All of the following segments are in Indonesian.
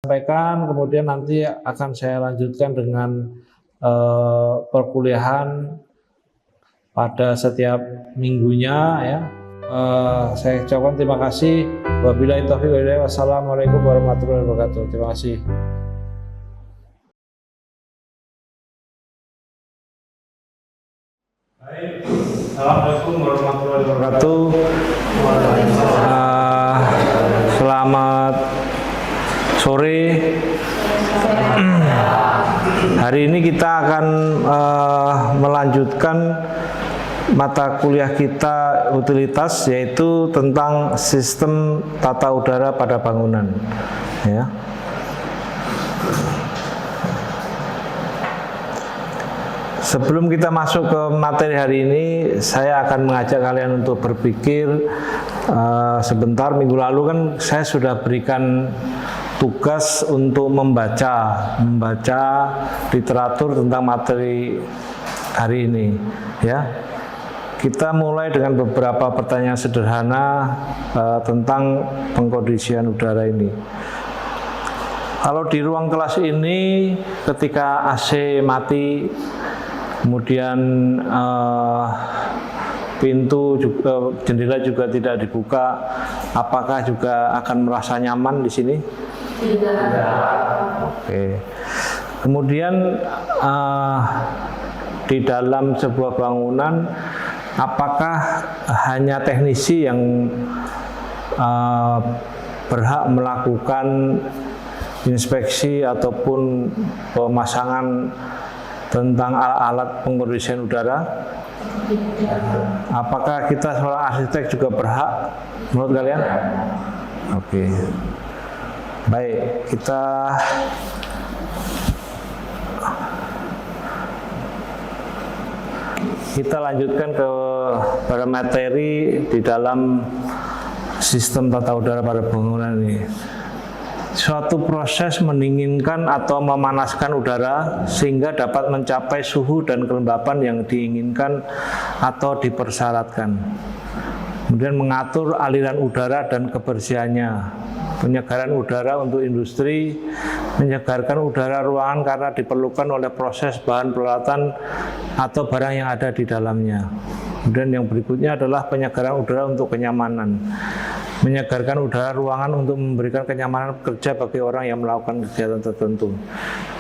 sampaikan, kemudian nanti akan saya lanjutkan dengan perkuliahan pada setiap minggunya ya. Saya ucapkan terima kasih. Wabillahi taufiq wal hidayah. Wassalamualaikum warahmatullahi wabarakatuh. Terima kasih. Assalamualaikum warahmatullahi wabarakatuh. Selamat sore. Hari ini kita akan melanjutkan mata kuliah kita utilitas, yaitu tentang sistem tata udara pada bangunan. Ya. Sebelum kita masuk ke materi hari ini, saya akan mengajak kalian untuk berpikir sebentar. Minggu lalu kan saya sudah berikan tugas untuk membaca literatur tentang materi hari ini. Ya, kita mulai dengan beberapa pertanyaan sederhana tentang pengkondisian udara ini. Kalau di ruang kelas ini, ketika AC mati, kemudian pintu juga, jendela juga tidak dibuka, apakah juga akan merasa nyaman di sini? Tidak. Oke. Kemudian di dalam sebuah bangunan, apakah hanya teknisi yang berhak melakukan inspeksi ataupun pemasangan tentang alat pengkondisian udara? Apakah kita seorang arsitek juga berhak menurut kalian? Oke. Baik, kita lanjutkan ke pada materi di dalam sistem tata udara pada bangunan ini. Suatu proses mendinginkan atau memanaskan udara sehingga dapat mencapai suhu dan kelembapan yang diinginkan atau dipersyaratkan. Kemudian mengatur aliran udara dan kebersihannya. Penyegaran udara untuk industri, menyegarkan udara ruangan karena diperlukan oleh proses bahan peralatan atau barang yang ada di dalamnya. Kemudian yang berikutnya adalah penyegaran udara untuk kenyamanan. Menyegarkan udara ruangan untuk memberikan kenyamanan kerja bagi orang yang melakukan kegiatan tertentu.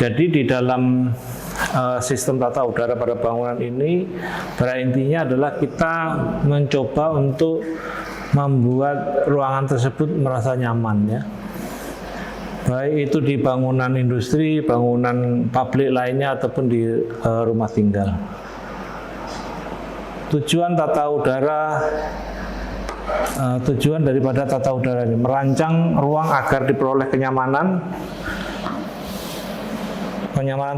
Jadi di dalam sistem tata udara pada bangunan ini, pada intinya adalah kita mencoba untuk membuat ruangan tersebut merasa nyaman, ya. Baik itu di bangunan industri, bangunan publik lainnya, ataupun di rumah tinggal. Tujuan tata udara, tujuan daripada tata udara ini merancang ruang agar diperoleh kenyamanan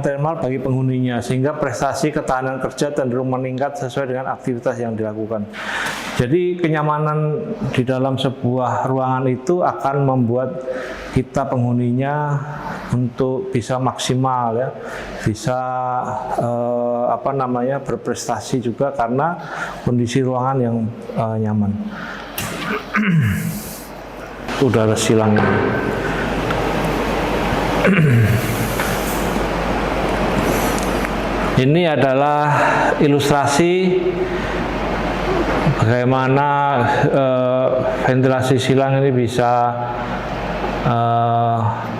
thermal bagi penghuninya, sehingga prestasi ketahanan kerja cenderung meningkat sesuai dengan aktivitas yang dilakukan. Jadi kenyamanan di dalam sebuah ruangan itu akan membuat kita penghuninya untuk bisa maksimal, ya, bisa berprestasi juga karena kondisi ruangan yang nyaman. Udara silang. Ini adalah ilustrasi bagaimana ventilasi silang ini bisa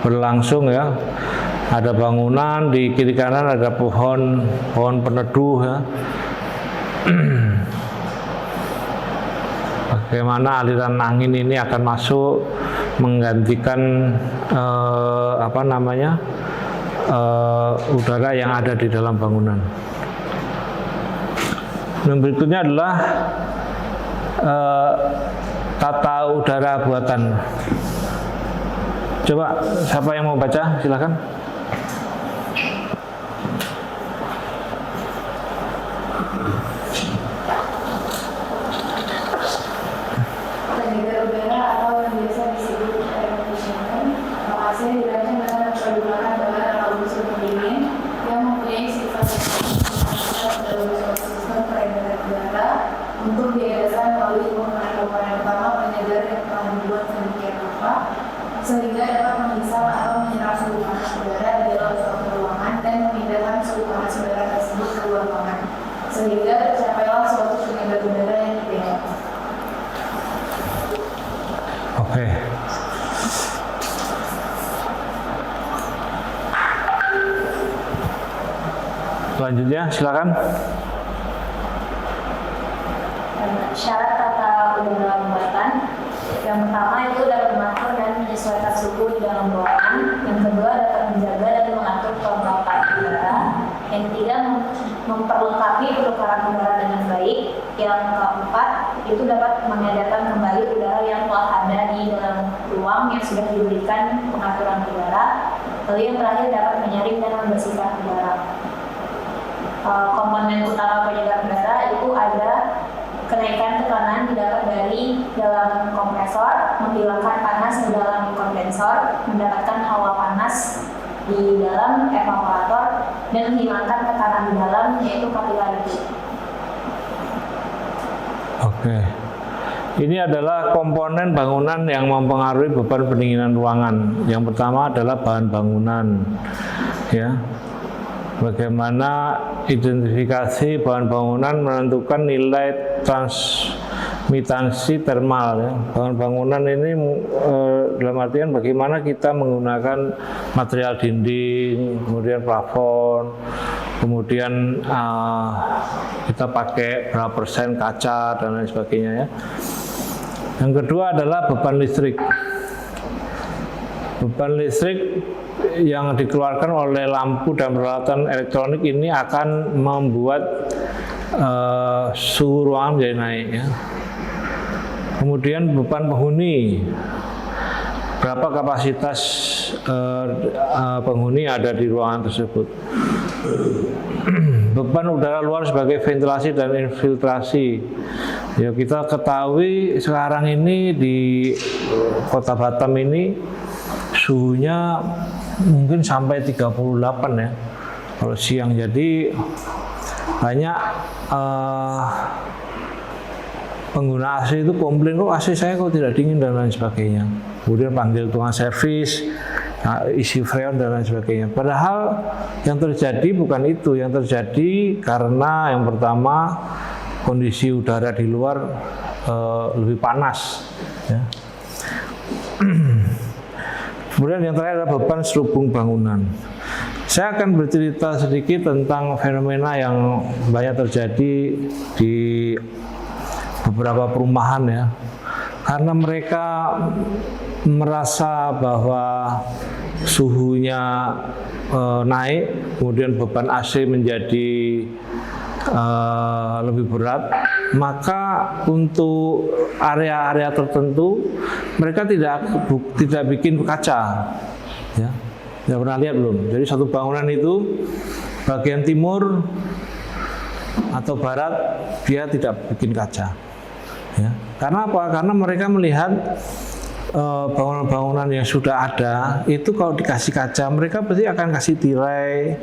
berlangsung, ya. Ada bangunan, di kiri kanan ada pohon peneduh, ya. Bagaimana aliran angin ini akan masuk menggantikan udara yang ada di dalam bangunan. Yang berikutnya adalah tata udara buatan. Coba siapa yang mau baca, silakan. Penyegar udara atau yang biasa disebut air conditioner, AC dirancang dengan mempergunakan bahan atau unsur pendingin yang mempunyai sifat dalam sistem peredaran udara untuk diedarkan melalui komponen utama penyegar yang telah dibuat sedemikian rupa sehingga dapat menghisap atau menyerap Selanjutnya silakan. Syarat tata udara buatan. Yang pertama itu dapat mengatur dan menyesuaikan suhu di dalam ruangan. Yang kedua dapat menjaga dan mengatur kelembapan udara. Yang ketiga memperlengkapi penukaran udara dengan baik. Yang keempat itu dapat mengedarkan kembali udara yang telah ada di dalam ruang yang sudah diberikan pengaturan udara. Lalu yang terakhir dapat menyaring dan membersihkan udara. Komponen utama penyegar udara itu ada kenaikan tekanan didapat dari dalam kompresor, menghilangkan panas di dalam kondensor, mendapatkan hawa panas di dalam evaporator, dan menghilangkan tekanan di dalam, yaitu capillarity. Oke. Ini adalah komponen bangunan yang mempengaruhi beban pendinginan ruangan. Yang pertama adalah bahan bangunan, ya. Bagaimana identifikasi bahan bangunan menentukan nilai transmitansi termal, ya. Bahan bangunan ini dalam artian bagaimana kita menggunakan material dinding, kemudian plafon, kemudian kita pakai berapa persen kaca dan lain sebagainya, ya. Yang kedua adalah beban listrik. Beban listrik yang dikeluarkan oleh lampu dan peralatan elektronik ini akan membuat suhu ruangan menjadi naik, ya. Kemudian beban penghuni, berapa kapasitas penghuni ada di ruangan tersebut. Beban udara luar sebagai ventilasi dan infiltrasi. Ya, kita ketahui sekarang ini di Kota Batam ini suhunya mungkin sampai 38 ya kalau siang. Jadi banyak pengguna AC itu komplain, kok AC saya kok tidak dingin dan lain sebagainya. Kemudian panggil tukang servis, isi freon dan lain sebagainya. Padahal yang terjadi bukan itu. Yang terjadi karena yang pertama kondisi udara di luar lebih panas, ya. Kemudian yang terakhir adalah beban serubung bangunan. Saya akan bercerita sedikit tentang fenomena yang banyak terjadi di beberapa perumahan, ya. Karena mereka merasa bahwa suhunya naik, kemudian beban AC menjadi lebih berat, maka untuk area-area tertentu mereka tidak bikin kaca, ya. Tidak pernah lihat belum? Jadi satu bangunan itu bagian timur atau barat dia tidak bikin kaca, ya. Karena apa? Karena mereka melihat bangunan-bangunan yang sudah ada itu kalau dikasih kaca mereka pasti akan kasih tirai,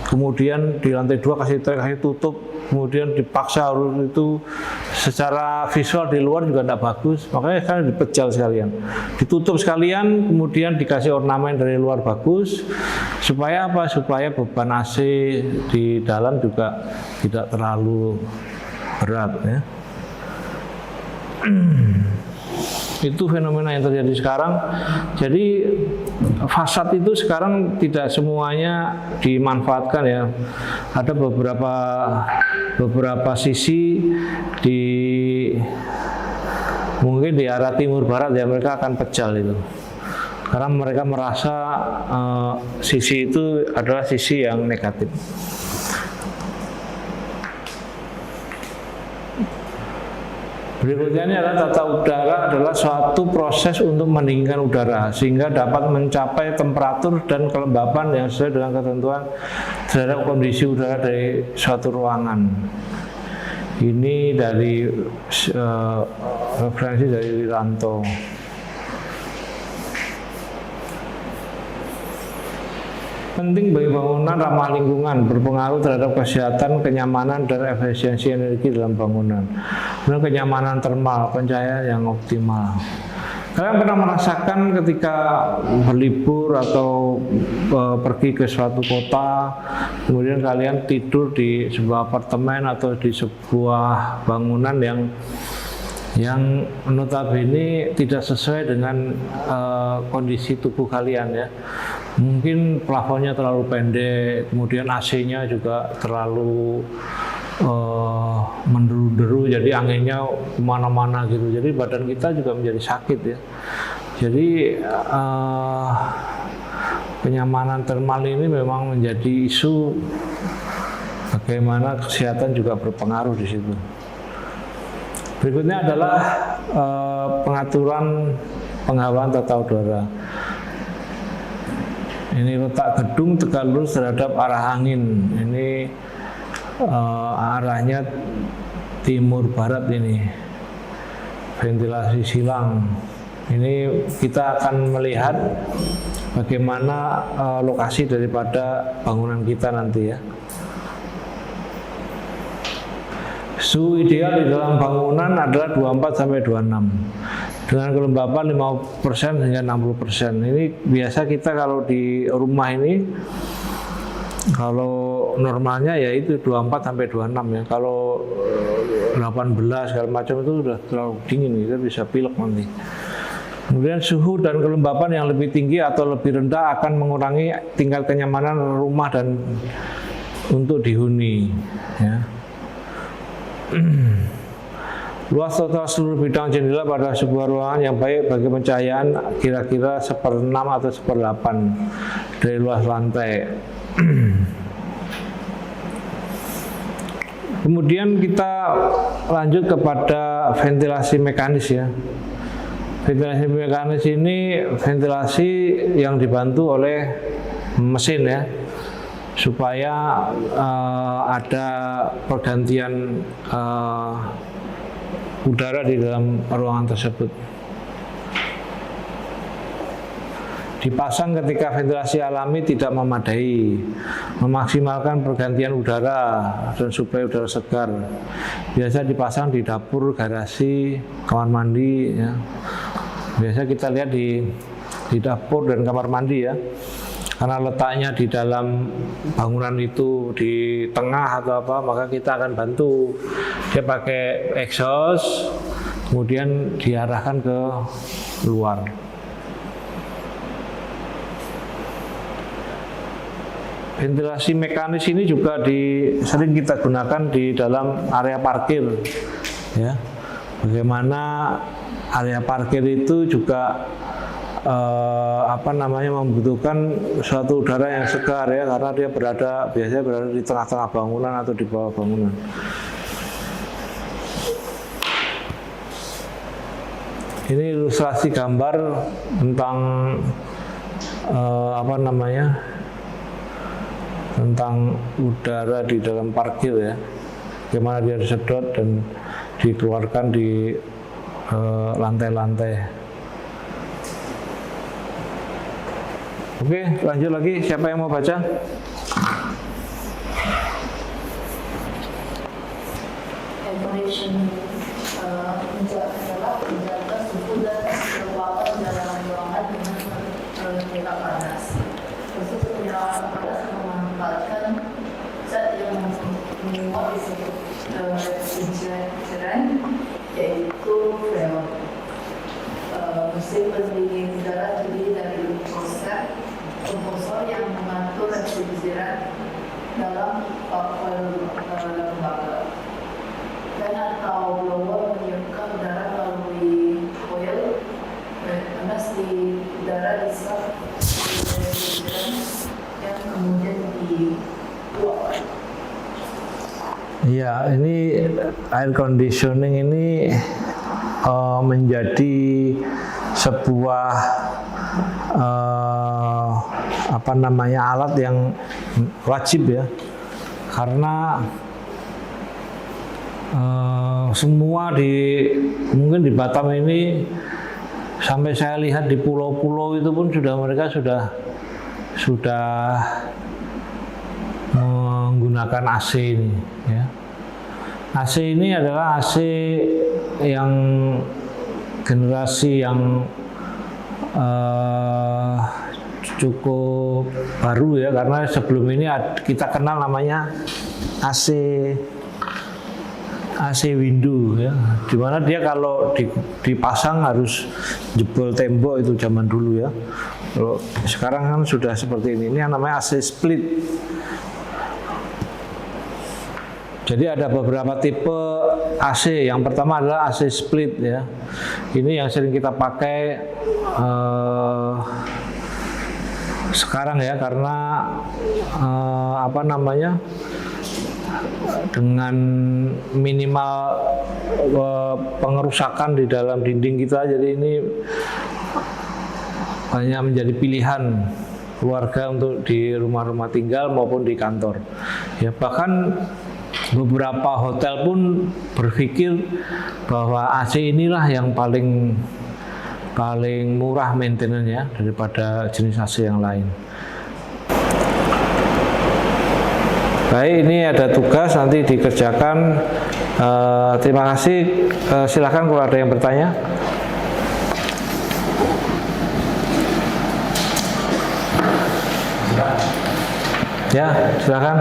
kemudian di lantai 2 kasih tirai, kasih tutup, kemudian dipaksa harus itu secara visual di luar juga tidak bagus, makanya kan dipejal sekalian, ditutup sekalian, kemudian dikasih ornamen dari luar bagus, supaya apa? Supaya beban AC di dalam juga tidak terlalu berat, ya. Itu fenomena yang terjadi sekarang. Jadi fasad itu sekarang tidak semuanya dimanfaatkan, ya. Ada beberapa sisi di mungkin di arah timur barat, ya, mereka akan pejal itu. Karena mereka merasa sisi itu adalah sisi yang negatif. Berikutnya ini adalah tata udara adalah suatu proses untuk mendinginkan udara sehingga dapat mencapai temperatur dan kelembapan yang sesuai dengan ketentuan terhadap kondisi udara dari suatu ruangan. Ini dari referensi dari Wiranto. Penting bagi bangunan ramah lingkungan, berpengaruh terhadap kesehatan, kenyamanan, dan efisiensi energi dalam bangunan. Dan kenyamanan termal, pencahayaan yang optimal. Kalian pernah merasakan ketika berlibur atau pergi ke suatu kota, kemudian kalian tidur di sebuah apartemen atau di sebuah bangunan yang notabene tidak sesuai dengan kondisi tubuh kalian, ya. Mungkin plafonnya terlalu pendek, kemudian AC-nya juga terlalu menderu-deru, jadi anginnya kemana-mana gitu. Jadi badan kita juga menjadi sakit ya. Jadi kenyamanan termal ini memang menjadi isu, bagaimana kesehatan juga berpengaruh di situ. Berikutnya adalah pengaturan penghawaan tata udara. Ini letak gedung tegak lurus terhadap arah angin. Ini arahnya timur barat ini, ventilasi silang. Ini kita akan melihat bagaimana lokasi daripada bangunan kita nanti ya. Suhu ideal di dalam bangunan adalah 24 sampai 26 dengan kelembapan 50% hingga 60%. Ini biasa kita kalau di rumah ini, kalau normalnya ya itu 24 sampai 26 ya. Kalau 18 segala macam itu sudah terlalu dingin, kita bisa pilek nanti. Kemudian suhu dan kelembapan yang lebih tinggi atau lebih rendah akan mengurangi tingkat kenyamanan rumah dan untuk dihuni ya. Luas total seluruh bidang jendela pada sebuah ruangan yang baik bagi pencahayaan kira-kira 1/6 atau 1/8 dari luas lantai. Kemudian kita lanjut kepada ventilasi mekanis ya. Ventilasi mekanis ini ventilasi yang dibantu oleh mesin ya, supaya ada pergantian udara di dalam ruangan tersebut. Dipasang ketika ventilasi alami tidak memadai, memaksimalkan pergantian udara dan supaya udara segar. Biasa dipasang di dapur, garasi, kamar mandi ya. Biasa kita lihat di dapur dan kamar mandi ya. Karena letaknya di dalam bangunan itu di tengah atau apa, maka kita akan bantu. Dia pakai exhaust, kemudian diarahkan ke luar. Ventilasi mekanis ini juga sering kita gunakan di dalam area parkir, ya. Bagaimana area parkir itu juga membutuhkan suatu udara yang segar ya, karena dia biasanya berada di tengah-tengah bangunan atau di bawah bangunan. Ini ilustrasi gambar tentang tentang udara di dalam parkir ya, bagaimana dia disedot dan dikeluarkan di lantai-lantai. Oke, lanjut lagi. Siapa yang mau baca? Ventilation adalah menjaga suhu dan kelembapan dalam ruangan dengan menjaga panas. Khusus penyerapan panas memanfaatkan zat yang menguap disebut refrigeran, yaitu freon. Mesin pendingin udara terdiri dari kompresor yang mengatur refrigeran dalam lembaga, dan atau blower menyiapkan udara melalui coil panas di udara diserap refrigeran yang kemudian dituangkan. Ya, ini air conditioning ini menjadi sebuah alat yang wajib ya, karena semua mungkin di Batam ini, sampai saya lihat di pulau-pulau itu pun mereka sudah menggunakan AC ini ya. AC ini adalah AC yang generasi yang cukup baru ya, karena sebelum ini kita kenal namanya AC window ya, dimana dia kalau dipasang harus jebol tembok itu zaman dulu ya, Kalau sekarang kan sudah seperti ini yang namanya AC split. Jadi ada beberapa tipe AC. Yang pertama adalah AC split ya. Ini yang sering kita pakai sekarang ya, karena apa namanya, dengan minimal pengerusakan di dalam dinding kita, jadi ini hanya menjadi pilihan keluarga untuk di rumah-rumah tinggal maupun di kantor. Ya, bahkan beberapa hotel pun berpikir bahwa AC inilah yang paling murah maintenance-nya daripada jenis AC yang lain. Baik, ini ada tugas nanti dikerjakan. Terima kasih. Silakan kalau ada yang bertanya. Ya, silakan.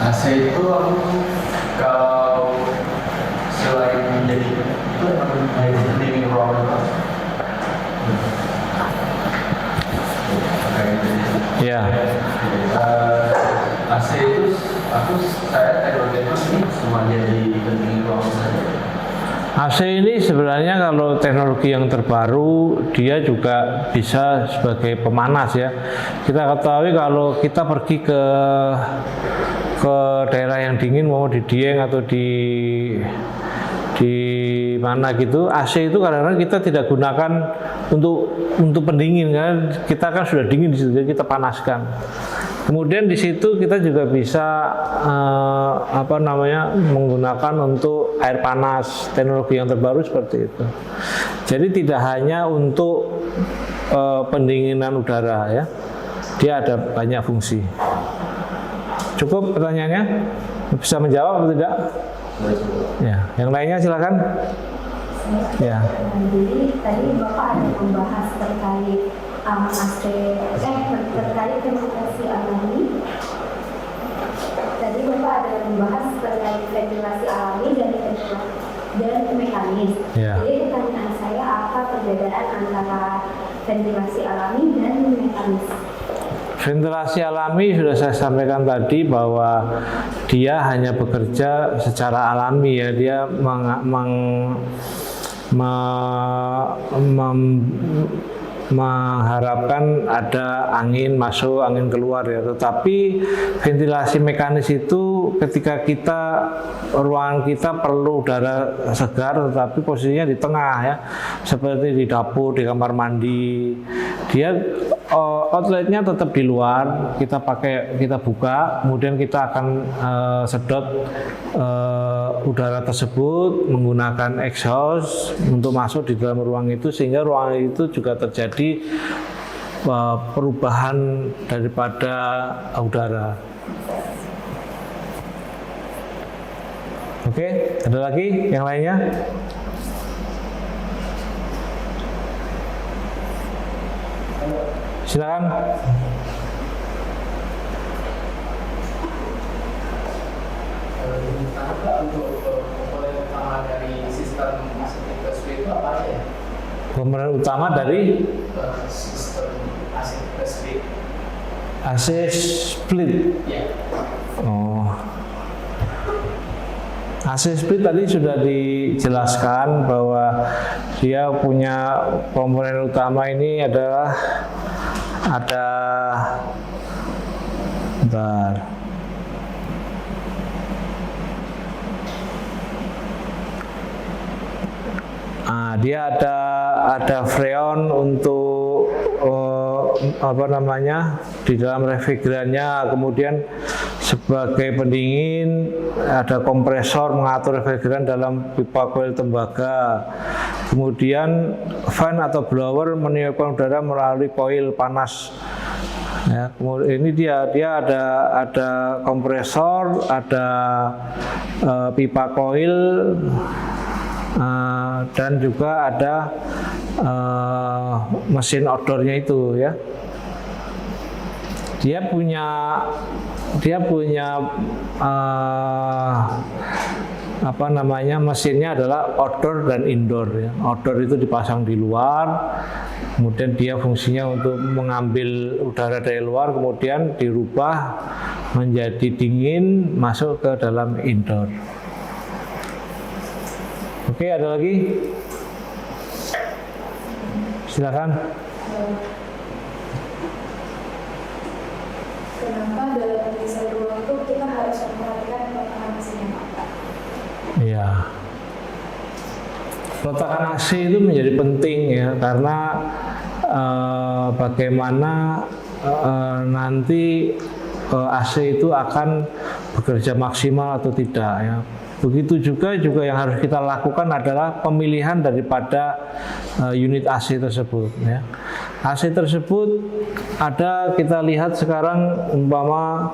AC itu kalau selain menjadi itu living room Ya. AC itu saya teknologi itu ini cuma jadi living room saja. AC ini sebenarnya kalau teknologi yang terbaru dia juga bisa sebagai pemanas ya. Kita ketahui kalau kita pergi ke daerah yang dingin, mau di Dieng atau di mana gitu, AC itu kadang-kadang kita tidak gunakan untuk pendingin, kan kita kan sudah dingin di situ, jadi kita panaskan. Kemudian di situ kita juga bisa menggunakan untuk air panas, teknologi yang terbaru seperti itu. Jadi tidak hanya untuk pendinginan udara ya, dia ada banyak fungsi. Cukup pertanyaannya? Bisa menjawab atau tidak? Ya, yang lainnya silakan. Ya. Jadi tadi Bapak ada membahas terkait AC, terkait ventilasi alami. Tadi Bapak ada membahas terkait ventilasi alami dan mekanis. Ya. Jadi pertanyaan saya, apa perbedaan antara ventilasi alami dan mekanis? Ventilasi alami sudah saya sampaikan tadi bahwa dia hanya bekerja secara alami ya, dia mengharapkan ada angin masuk, angin keluar ya. Tetapi ventilasi mekanis itu ketika ruangan kita perlu udara segar, tetapi posisinya di tengah ya, seperti di dapur, di kamar mandi. Dia outletnya tetap di luar, kita buka, kemudian kita akan sedot udara tersebut menggunakan exhaust untuk masuk di dalam ruang itu, sehingga ruangan itu juga terjadi perubahan daripada udara. Oke, ada lagi yang lainnya? Silakan. Untuk komponen utama dari sistem AC itu apa ya? Komponen utama dari Sistem AC split. Ya. Oh. AC split tadi sudah dijelaskan bahwa dia punya komponen utama ini adalah dia ada freon untuk di dalam refrigerannya, kemudian sebagai pendingin ada kompresor mengatur refrigeran dalam pipa koil tembaga, kemudian fan atau blower meniupkan udara melalui koil panas ya. Kemudian ini dia ada kompresor, ada pipa koil, dan juga ada mesin outdoornya itu ya. Dia punya mesinnya adalah outdoor dan indoor ya. Outdoor itu dipasang di luar, kemudian dia fungsinya untuk mengambil udara dari luar, kemudian dirubah menjadi dingin masuk ke dalam indoor. Oke, ada lagi? Silakan. Kenapa dalam mendesain ruang itu kita harus memperhatikan peletakan mesinnya, Pak? Ya, peletakan AC itu menjadi penting ya, karena bagaimana nanti AC itu akan bekerja maksimal atau tidak ya. Begitu juga yang harus kita lakukan adalah pemilihan daripada unit AC tersebut ya. AC tersebut ada, kita lihat sekarang umpama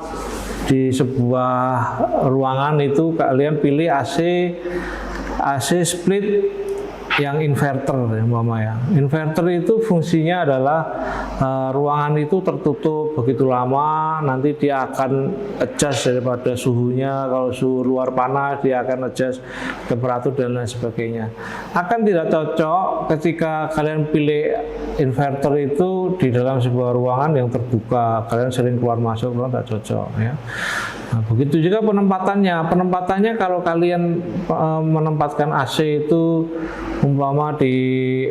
di sebuah ruangan itu kalian pilih AC split yang inverter ya umpama ya. Inverter itu fungsinya adalah ruangan itu tertutup begitu lama, nanti dia akan adjust daripada suhunya. Kalau suhu luar panas, dia akan adjust temperatur dan lain sebagainya. Akan tidak cocok ketika kalian pilih inverter itu di dalam sebuah ruangan yang terbuka. Kalian sering keluar masuk, tidak cocok ya. Nah, begitu juga penempatannya kalau kalian menempatkan AC itu umpama di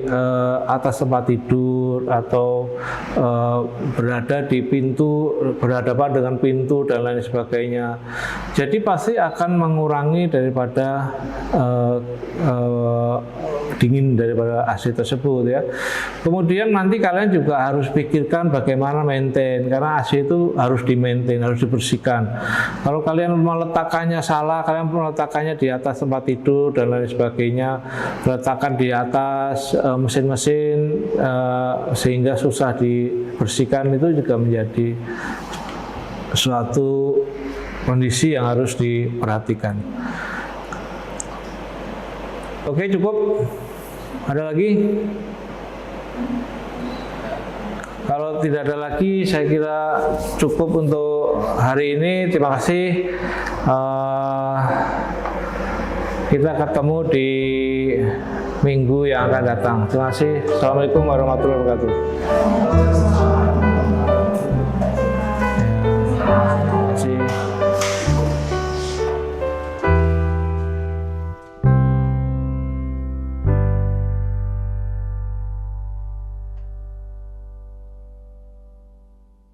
atas tempat tidur atau berada di pintu, berhadapan dengan pintu dan lain sebagainya, jadi pasti akan mengurangi daripada dingin daripada AC tersebut ya. Kemudian nanti kalian juga harus pikirkan bagaimana maintain, karena AC itu harus di-maintain, harus dibersihkan. Kalau kalian meletakkannya salah, kalian meletakkannya di atas tempat tidur dan lain sebagainya, letakkan di atas mesin-mesin sehingga susah dibersihkan, itu juga menjadi suatu kondisi yang harus diperhatikan. Oke, cukup. Ada lagi? Kalau tidak ada lagi, saya kira cukup untuk hari ini. Terima kasih. Kita ketemu di minggu yang akan datang. Terima kasih. Assalamualaikum warahmatullahi wabarakatuh.